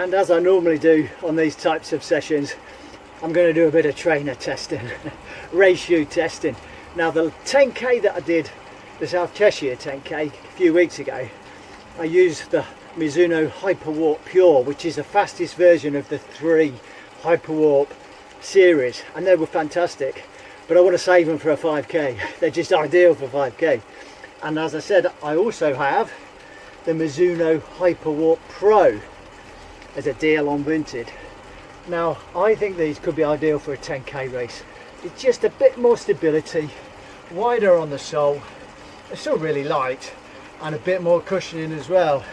And as I normally do on these types of sessions, I'm going to do a bit of trainer testing, race shoe testing. Now the 10k that I did, the South Cheshire 10k a few weeks ago, I used the Mizuno Hyperwarp Pro, which is the fastest version of the 3 Hyperwarp series, and they were fantastic, but I want to save them for a 5k. They're just ideal for 5k. And as I said, I also have the Mizuno Hyperwarp Pro as a deal on Vinted. Now I think these could be ideal for a 10k race. It's just a bit more stability, wider on the sole, they're still really light, and a bit more cushioning as well.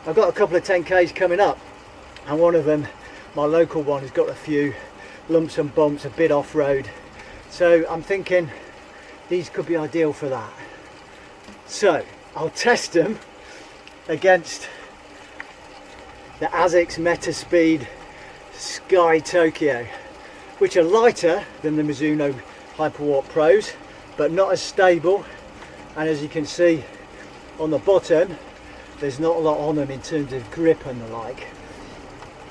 I've got a couple of 10k's coming up, and one of them, my local one, has got a few lumps and bumps, a bit off-road, so I'm thinking these could be ideal for that. So I'll test them against the Asics Metaspeed Sky Tokyo, which are lighter than the Mizuno Hyperwarp Pros, but not as stable, and as you can see on the bottom, there's not a lot on them in terms of grip and the like.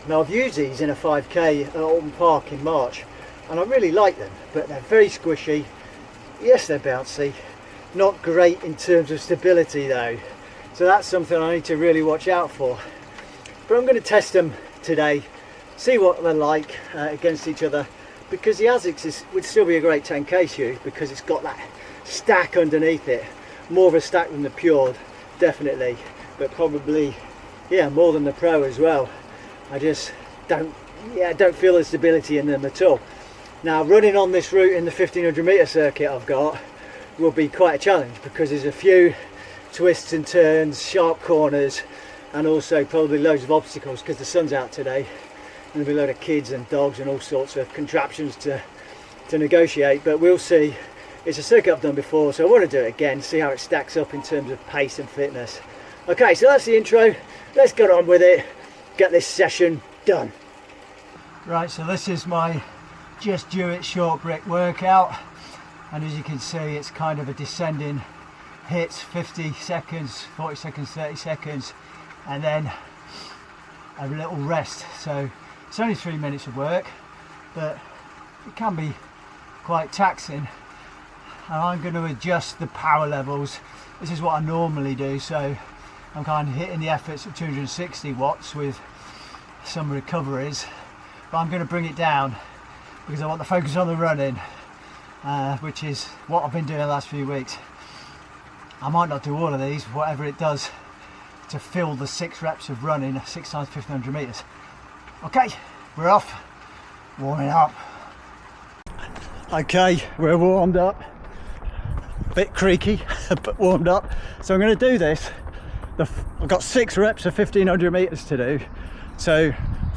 Now I've used these in a 5k at Alton Park in March, and I really like them, but they're very squishy. Yes, they're bouncy, not great in terms of stability though, so that's something I need to really watch out for. But I'm going to test them today, see what they're like against each other, because the Asics would still be a great 10k shoe because it's got that stack underneath it, more of a stack than the Pure, definitely, but probably, yeah, more than the Pro as well. I just don't feel the stability in them at all. Now running on this route in the 1500 metre circuit I've got will be quite a challenge, because there's a few twists and turns, sharp corners, and also probably loads of obstacles because the sun's out today, and there'll be a load of kids and dogs and all sorts of contraptions to negotiate, but we'll see. It's a circuit I've done before, so I want to do it again, see how it stacks up in terms of pace and fitness. Okay, so that's the intro, let's get on with it, get this session done. Right, so this is my Just Do It short brick workout, and as you can see it's kind of a descending hits, 50 seconds, 40 seconds, 30 seconds, and then a little rest. So it's only 3 minutes of work, but it can be quite taxing, and I'm going to adjust the power levels. This is what I normally do, so I'm kind of hitting the efforts at 260 watts with some recoveries, but I'm going to bring it down because I want to focus on the running, which is what I've been doing the last few weeks. I might not do all of these, whatever it does to fill the 6 reps of running, 6 times 1500 meters. Okay, we're off, warming up. Okay, we're warmed up, bit creaky, but warmed up. So I'm going to do this. I've got 6 reps of 1500 meters to do. So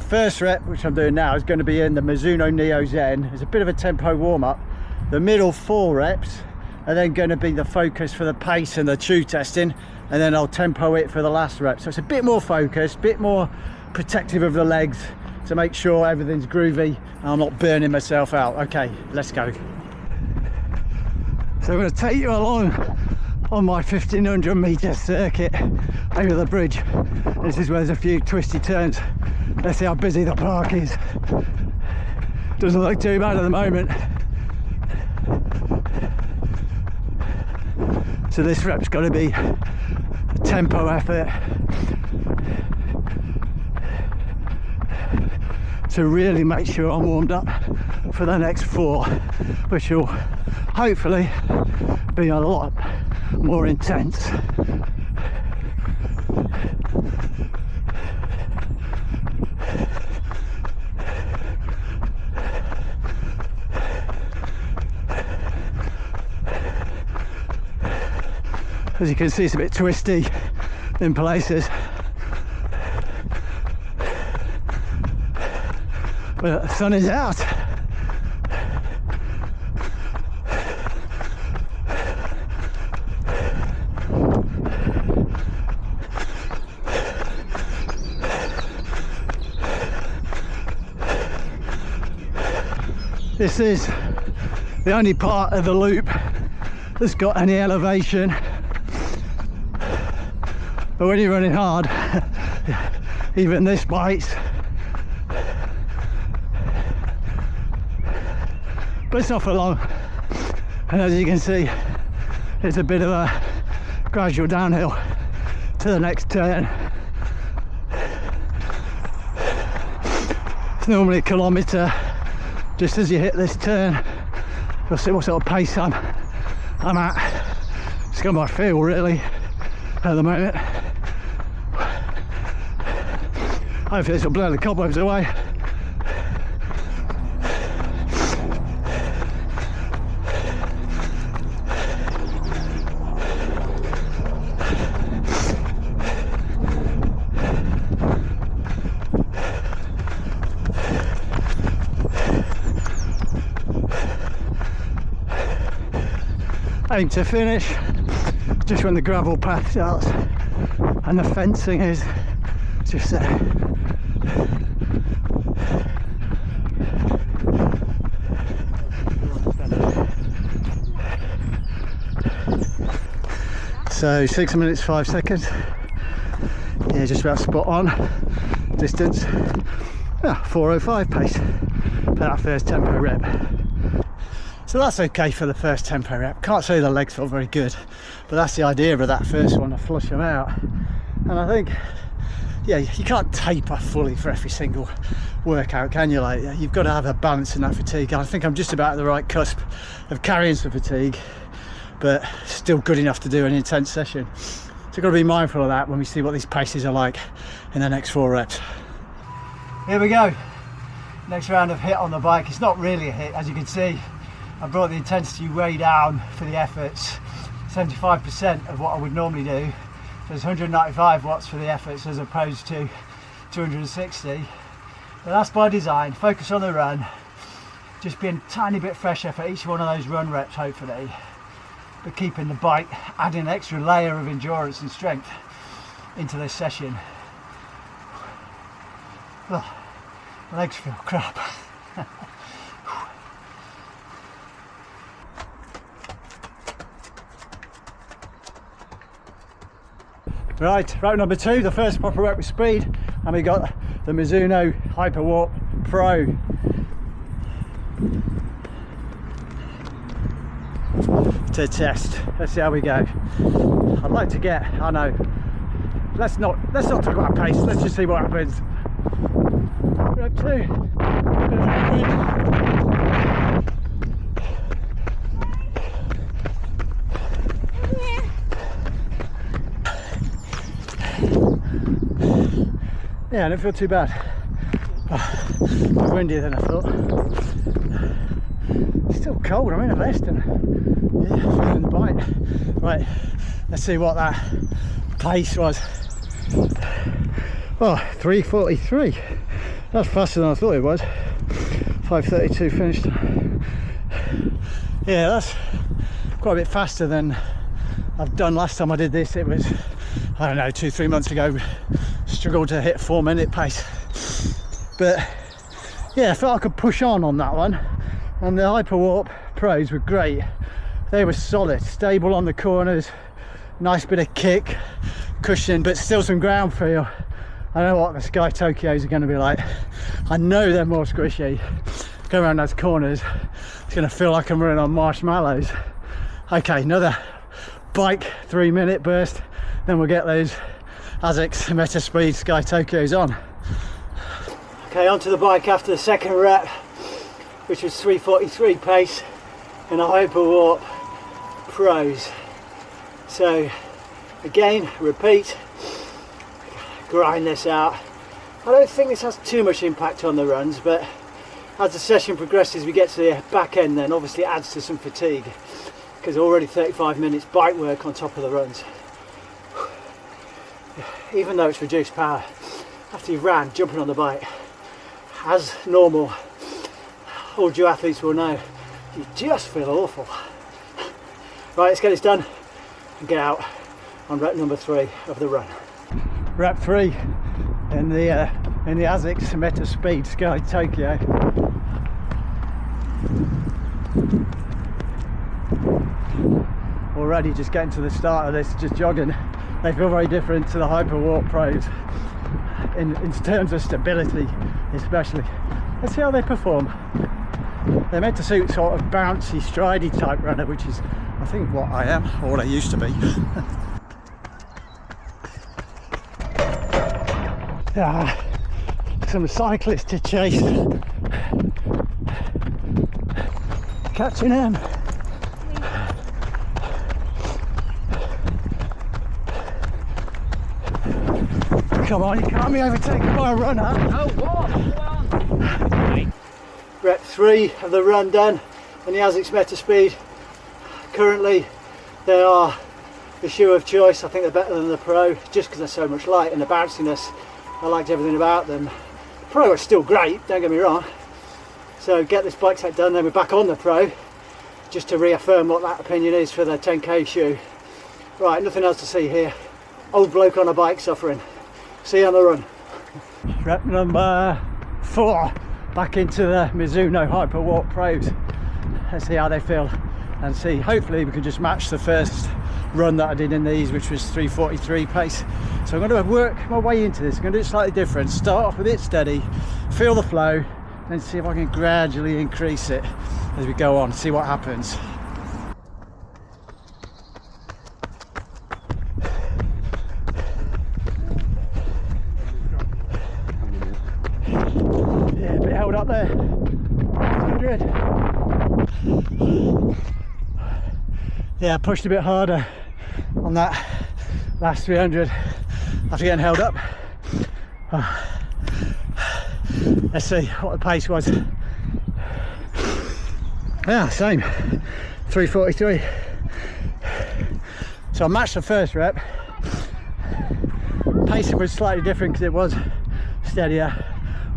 first rep, which I'm doing now, is going to be in the Mizuno Neo Zen. It's a bit of a tempo warm up. The middle 4 reps are then going to be the focus for the pace and the shoe testing, and then I'll tempo it for the last rep. So it's a bit more focused, a bit more protective of the legs to make sure everything's groovy and I'm not burning myself out. Okay, let's go. So I'm going to take you along on my 1500 meter circuit over the bridge. This is where there's a few twisty turns. Let's see how busy the park is. Doesn't look too bad at the moment. So this rep's got to be a tempo effort to really make sure I'm warmed up for the next 4, which will hopefully be a lot more intense. As you can see, it's a bit twisty in places, but the sun is out. This is the only part of the loop that's got any elevation, but when you're running hard even this bites. But it's not for long, and as you can see, it's a bit of a gradual downhill to the next turn. It's normally a kilometre just as you hit this turn. You'll see what sort of pace I'm at. It's going by feel really at the moment. Hopefully this will blow the cobwebs away. Aim to finish just when the gravel path starts and the fencing is just there. So 6 minutes 5 seconds. Yeah, just about spot on. Distance, yeah, 4:05 pace for that first tempo rep. So that's okay for the first tempo rep. Can't say the legs felt very good, but that's the idea of that first one, to flush them out. And I think, yeah, you can't taper fully for every single workout, can you? Like, you've got to have a balance in that fatigue. And I think I'm just about at the right cusp of carrying some fatigue, but still good enough to do an intense session. So you've got to be mindful of that when we see what these paces are like in the next 4 reps. Here we go. Next round of HIIT on the bike. It's not really a HIIT, as you can see. I brought the intensity way down for the efforts, 75% of what I would normally do. So there's 195 watts for the efforts as opposed to 260. But that's by design. Focus on the run, just being a tiny bit fresher for each one of those run reps hopefully, but keeping the bike, adding an extra layer of endurance and strength into this session. Oh, my legs feel crap. Right, route number 2, the first proper rep with speed, and we got the Mizuno Hyperwarp Pro. To test. Let's see how we go. I'd like to get, I know, let's not talk about pace, let's just see what happens. Rep 2. Yeah, I don't feel too bad. Oh, windier than I thought. It's still cold, I'm in a vest and yeah, feeling the bite. Right, let's see what that pace was. Oh, 3:43. That's faster than I thought it was. 5:32 finished. Yeah, that's quite a bit faster than I've done last time I did this. It was, I don't know, 2-3 months ago. Struggled to hit 4-minute pace, but yeah, I felt I could push on that one. And the Hyperwarp Pros were great. They were solid, stable on the corners, nice bit of kick, cushion, but still some ground feel. I know what the Sky Tokyos are going to be like. I know they're more squishy. Go around those corners, it's going to feel like I'm running on marshmallows. Okay, another bike 3-minute burst, then we'll get those Asics Metaspeed Sky Tokyos on. Okay, onto the bike after the second rep, which was 3:43 pace in a Hyperwarp Pros. So again, repeat, grind this out. I don't think this has too much impact on the runs, but as the session progresses, we get to the back end, then obviously it adds to some fatigue because already 35 minutes bike work on top of the runs. Even though it's reduced power, after you've ran, jumping on the bike, as normal, all duathletes will know, you just feel awful. Right, let's get this done and get out on rep number 3 of the run. Rep 3 in the Asics Metaspeed Sky Tokyo. Already just getting to the start of this, just jogging. They feel very different to the Hyperwarp Pros. in terms of stability especially. Let's see how they perform. They're meant to suit sort of bouncy, stridey type runner, which is I think what I am, or what I used to be. Some cyclists to chase. Catching him. Come on, you can't be overtaken by a runner. Oh, what? Rep 3 of the run done in the Asics Metaspeed. Currently they are the shoe of choice. I think they're better than the Pro just because they're so much light and the bounciness. I liked everything about them. The Pro are still great, don't get me wrong. So get this bike set done, then we're back on the Pro just to reaffirm what that opinion is for the 10k shoe. Right, nothing else to see here. Old bloke on a bike suffering. See you on the run. Rep number 4, back into the Mizuno Hyperwarp Pros. Let's see how they feel and see, hopefully we can just match the first run that I did in these, which was 3:43 pace. So I'm going to work my way into this. I'm going to do it slightly different. Start off a bit steady, feel the flow, and see if I can gradually increase it as we go on, see what happens. Yeah, a bit held up there. 100. Yeah, I pushed a bit harder on that last 300 after getting held up. Let's see what the pace was. Yeah, same, 3:43. So I matched the first rep. Pacing was slightly different because it was steadier.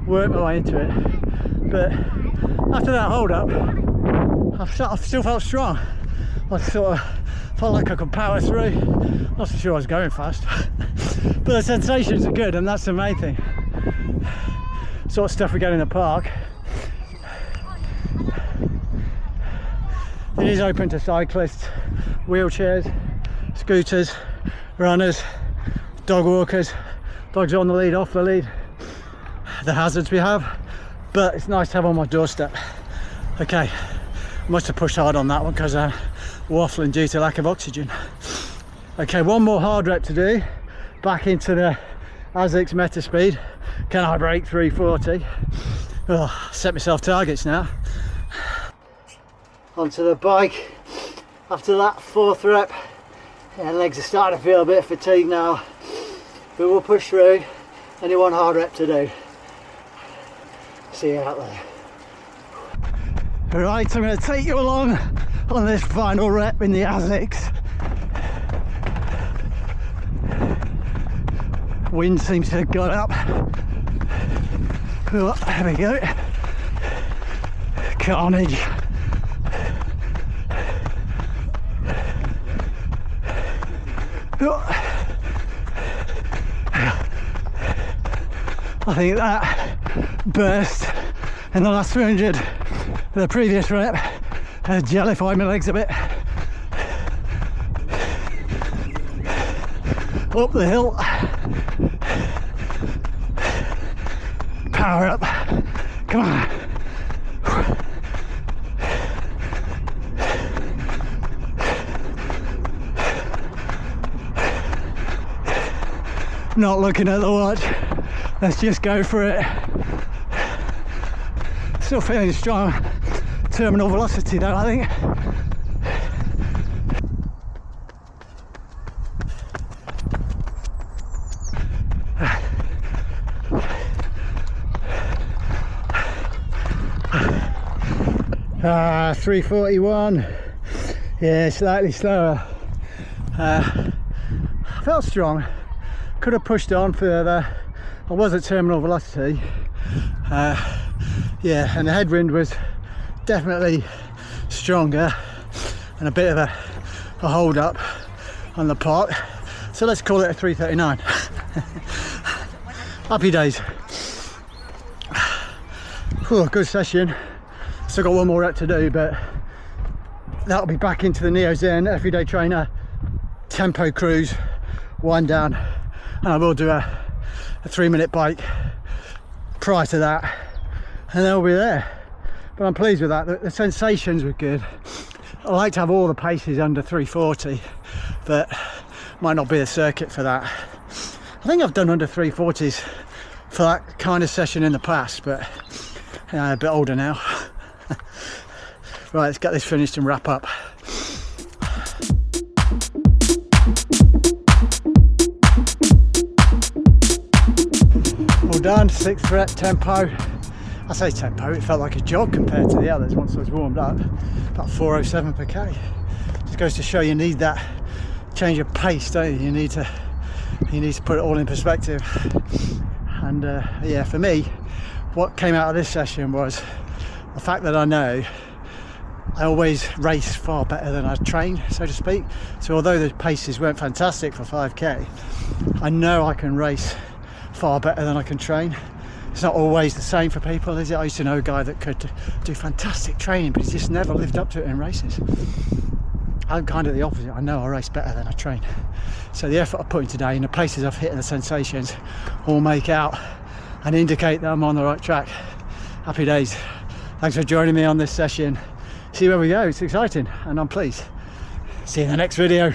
Worked my way into it, but after that hold up, I still felt strong. I sort of felt like I could power through. Not so sure I was going fast, but the sensations are good, and that's the main thing. Sort of stuff we get in the park. It is open to cyclists, wheelchairs, scooters, runners, dog walkers, dogs on the lead, off the lead, the hazards we have, but it's nice to have on my doorstep. Okay, must have pushed hard on that one because I'm waffling due to lack of oxygen. Okay, one more hard rep to do, back into the Asics Metaspeed. Can I break 3:40? Oh, set myself targets now. Onto the bike after that 4th rep. Yeah, legs are starting to feel a bit fatigued now, but we'll push through. Only one hard rep to do. See you out there. Right, I'm going to take you along on this final rep in the Asics. Wind seems to have got up. Oh, there we go. Carnage. Oh. I think that burst in the last 300, the previous rep, has jellified my legs a bit. Up the hill, power up, come on. Not looking at the watch, let's just go for it. Still feeling strong terminal velocity though, I think. Ah, 3:41. Yeah, slightly slower. Felt strong. Could have pushed on further. I was at terminal velocity. Yeah, and the headwind was definitely stronger and a bit of a hold up on the pot. So let's call it a 3:39. Happy days. Whew, good session. Still got one more rep to do, but that'll be back into the Neo Zen everyday trainer tempo cruise, wind down, and I will do a a 3-minute bike prior to that, and they'll be there. But I'm pleased with that. The sensations were good. I like to have all the paces under 340, but might not be the circuit for that. I think I've done under 340s for that kind of session in the past, but a bit older now. Right, let's get this finished and wrap up. All done, 6th fret, tempo. I say tempo, it felt like a jog compared to the others once I was warmed up. About 407 per k. Just goes to show you need that change of pace, don't you? You need to put it all in perspective. And yeah, for me, what came out of this session was the fact that I know I always race far better than I train, so to speak. So although the paces weren't fantastic for 5k, I know I can race far better than I can train. It's not always the same for people, is it? I used to know a guy that could do fantastic training, but he just never lived up to it in races. I'm kind of the opposite. I know I race better than I train. So the effort I put in today and the paces I've hit and the sensations all make out and indicate that I'm on the right track. Happy days. Thanks for joining me on this session. See where we go. It's exciting and I'm pleased. See you in the next video.